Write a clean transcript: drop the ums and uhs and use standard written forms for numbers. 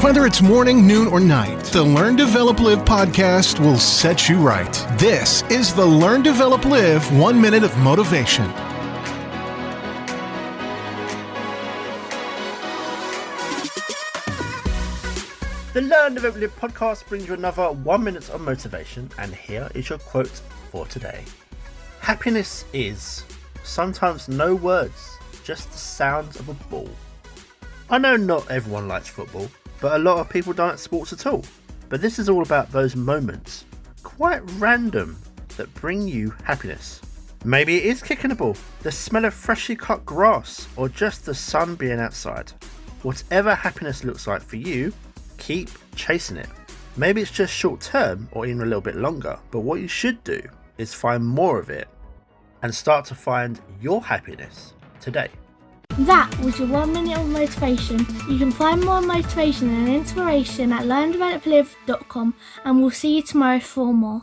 Whether it's morning, noon, or night, the Learn, Develop, Live podcast will set you right. This is the Learn, Develop, Live 1 Minute of Motivation. The Learn, Develop, Live podcast brings you another 1 minute of motivation, and here is your quote for today. Happiness is sometimes no words, just the sounds of a ball. I know not everyone likes football, but a lot of people don't like sports at all. But this is all about those moments, quite random, that bring you happiness. Maybe it is kicking a ball, the smell of freshly cut grass, or just the sun being outside. Whatever happiness looks like for you, keep chasing it. Maybe it's just short term or even a little bit longer, but what you should do is find more of it and start to find your happiness today. That was your 1 minute of motivation. You can find more motivation and inspiration at learndeveloplive.com, and we'll see you tomorrow for more.